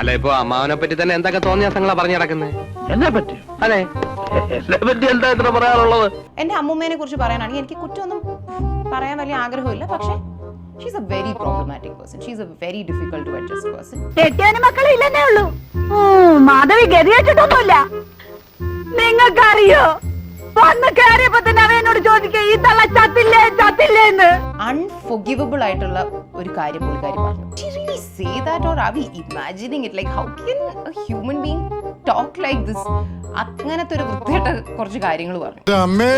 അല്ല ഇപ്പൊ അമ്മാവനെ പറ്റി തന്നെ എന്തൊക്കെ തോന്നിയാസങ്ങളാ പറഞ്ഞു നടക്കുന്നത്? എന്നെ പറ്റി? അതെ, എന്നെ പറ്റി എന്താ ഇത്ര പറയാനുള്ളത്? എന്റെ അമ്മൂമ്മേനെ കുറിച്ച് പറയാനാണെങ്കിൽ എനിക്ക് കുറ്റമൊന്നും പറയാൻ വലിയ ആഗ്രഹമില്ല. പക്ഷേ she's a very problematic person. She's a very difficult to adjust person. കെട്ടിയവന് മക്കളെ ഇല്ലെന്നേ ഉള്ളൂ. മാധവി ഗതിവെച്ചിട്ടൊന്നുമില്ല. നിങ്ങൾക്കറിയോ, വന്ന് കയറിയപ്പോ തന്നെ അവ എന്നോട് ചോദിക്കുക ഈ തള്ള ചത്തില്ലേ ചത്തില്ലേ എന്ന്. അൺഫോർഗിവബിൾ ആയിട്ടുള്ള ഒരു കാര്യം പുള്ളിക്കാരി പറഞ്ഞു. She really say that or are we imagining it? Like how can a human being talk like this? അങ്ങനത്തെ ഒരു വൃത്തികെട്ട കുറച്ച് കാര്യങ്ങൾ പറഞ്ഞു. അമ്മേ,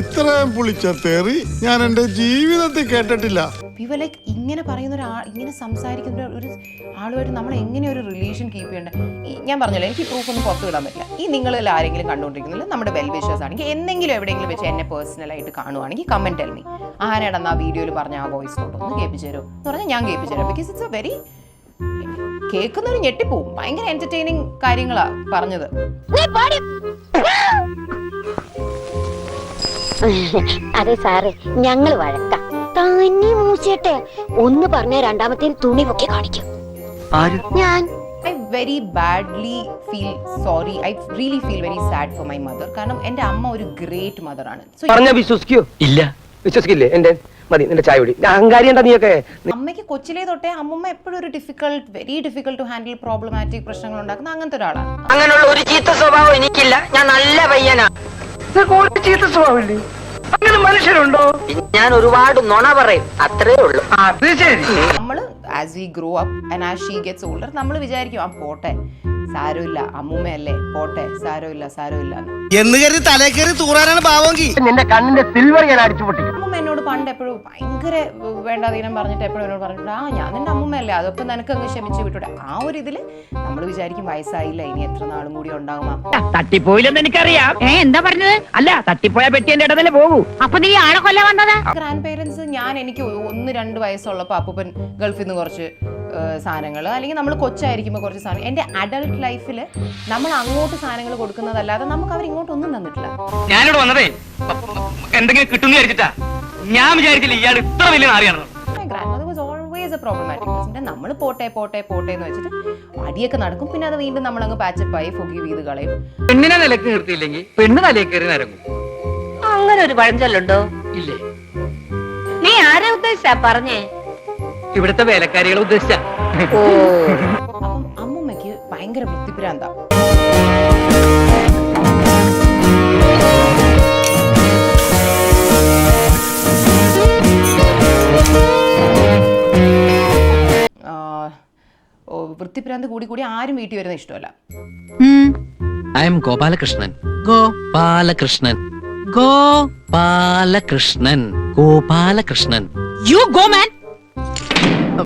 ഇത്രയും പുളിച്ച തെറി ഞാൻ എന്റെ ജീവിതത്തിൽ കേട്ടിട്ടില്ല. We were like, ഇങ്ങനെ പറയുന്ന ഇങ്ങനെ സംസാരിക്കുന്ന ഒരു ആളുമായിട്ട് നമ്മൾ എങ്ങനെ ഒരു റിലേഷൻ കീപ്പ് ചെയ്യേണ്ടത്? ഞാൻ പറഞ്ഞല്ലോ, എനിക്ക് പ്രൂഫ് ഒന്നും പുറത്തു വിടാൻ പറ്റില്ല. ഈ നിങ്ങളിൽ ആരെങ്കിലും കണ്ടുകൊണ്ടിരിക്കുന്നില്ല, നമ്മുടെ വെൽ വിഷേഴ്സ് ആണെങ്കിൽ എന്തെങ്കിലും എവിടെയെങ്കിലും വെച്ച് എന്നെ പേഴ്സണലായിട്ട് കാണുവാണെങ്കിൽ കമന്റ് ടെൽ മീ. ആരാണെന്ന് ആ വീഡിയോയിൽ പറഞ്ഞ ആ വോയിസ് നോട്ട് ഒന്ന് കേൾപ്പിച്ചു തരുമോ എന്ന് പറഞ്ഞാൽ ഞാൻ കേൾപ്പിച്ചു തരാം. ബിക്കോസ് ഇറ്റ്സ് എ വെരി കേൾക്കുന്നൊരു ഞെട്ടിപ്പോവും. ഭയങ്കര എന്റർടൈനിങ് കാര്യങ്ങളാ പറഞ്ഞത്. അതെ സാറേ, ഞങ്ങൾ വഴക്കാം. തന്നെ മൂച്ചേട്ടെ ഒന്ന് പറഞ്ഞ രണ്ടാമത്തെ തുണി പൊക്കി കാണിക്കും. ഞാൻ I very badly feel sorry. I really feel very sad for my mother. കാരണം എൻ്റെ അമ്മ ഒരു ഗ്രേറ്റ് മദർ ആണ്. പറഞ്ഞ വിശ്വസിക്കോ? ഇല്ല, വിശ്വസിക്കില്ലേ? എന്റെ മതി, നിന്റെ ചായ കുടി. അഹങ്കാരി എന്താ നീയൊക്കെ? അമ്മയ്ക്ക് കൊച്ചിലേ തൊട്ടേ അമ്മമ്മ എപ്പോഴും ഒരു very difficult to handle problematic പ്രശ്നങ്ങൾ ഉണ്ടാക്കുന്ന അങ്ങനത്തെ ഒരാളാണ്. അങ്ങനെയുള്ള ഒരു ചീത്ത സ്വഭാവം എനിക്കില്ല. ഞാൻ നല്ല പയ്യനാ. ചീത്ത സ്വഭാവമില്ലേ? അങ്ങനെ മനുഷ്യരുണ്ടോ? ഞാൻ ഒരുപാട് നുണ പറയും, അത്രേ ഉള്ളൂ. അത് ശരി. നമ്മള് as we grow up and as she gets older നമ്മൾ വിചാരിക്കും, ആ പോട്ടെ സാരമില്ല, അമ്മൂമ്മയല്ലേ, പോട്ടെ സാരമില്ല എന്ന് കരുതി തലേ കയറി തൂറാനാണ് ഭാവമെങ്കിൽ നിന്റെ കണ്ണിന്റെ സിൽവർ ഞാൻ അടിച്ചു പൊട്ടിക്കും. അമ്മൂമ്മ എന്നോട് പണ്ട് എപ്പോഴും ഭയങ്കര വേണ്ടാതീനം പറഞ്ഞിട്ട് എപ്പോഴും എന്നോട് പറഞ്ഞിട്ടുണ്ട്, ഞാൻ നിന്റെ അമ്മൂമ്മയല്ലേ, അതൊക്കെ നിനക്ക് അങ്ങ് ക്ഷമിച്ച് വിട്ടൂടെ. ആ ഒരു ഇതില് നമ്മൾ വിചാരിക്കും വയസ്സായില്ല, ഇനി എത്ര നാളും കൂടി ഉണ്ടാകും. തട്ടിപ്പോയില്ലെന്ന് എനിക്കറിയാം. എന്താ പറഞ്ഞത്? അല്ല, തട്ടിപ്പോയ പെട്ടി എന്റെ ഇടതല്ലേ പോകൂ. അപ്പൊ നീ ആളെ കൊല്ലാൻ വന്നതാ? ഗ്രാൻഡ് പേരൻസ് എനിക്ക് 1-2 വയസ്സുള്ളപ്പോൾ അപ്പൂപ്പൻ ഗൾഫിൽ നിന്ന് കുറച്ച് സാധനങ്ങൾ, അല്ലെങ്കിൽ നമ്മൾ കൊച്ചായിരിക്കുമ്പോൾ കുറച്ച് സാധനം, എൻ്റെ അഡൾട്ട് ലൈഫിൽ നമ്മൾ അങ്ങോട്ട് സാധനങ്ങൾ കൊടുക്കുന്നതല്ലാതെ നമുക്ക് അവർ ഇങ്ങോട്ട് ഒന്നും തന്നിട്ടില്ല. ഞാനിവിടെ വന്നതേ എന്തെങ്കിലും കിട്ടുന്ന വിചാരിച്ചിട്ടാ. ഞാൻ വിചാരിച്ചില്ല ഇയാൾ ഇത്ര വലിയ നാറിയാണെന്ന്. Grandmother was always a problematic person. നമ്മൾ പോട്ടെ എന്ന് വെച്ചിട്ട് അടിയൊക്കെ നടക്കും, പിന്നെ അത് വീണ്ടും നമ്മളങ്ങ് പാച്ചപ്പായി ഫൊഗീവ് ചെയ്ത് കളയും. പെണ്ണിനെ നിലക്ക് നിർത്തിയില്ലെങ്കിൽ പെണ്ണ് തലയിൽ കയറി നിരങ്ങും. അങ്ങനെ ഒരു പഴഞ്ചൊല്ലുണ്ടോ? ഇല്ലേ? നീ ആരെ ഉദ്ദേശിച്ചാ പറഞ്ഞേ? ഇവിടുത്തെ വേലക്കാരികളെ ഉദ്ദേശിച്ച. അപ്പം അമ്മൂമ്മയ്ക്ക് ഭയങ്കര വൃത്തിപ്രാന്താ. വൃത്തിപ്രാന്ത് കൂടി ആരും വീട്ടിൽ വരുന്ന ഇഷ്ടമല്ല. I am Gopalakrishnan. Gopalakrishnan. You go, man.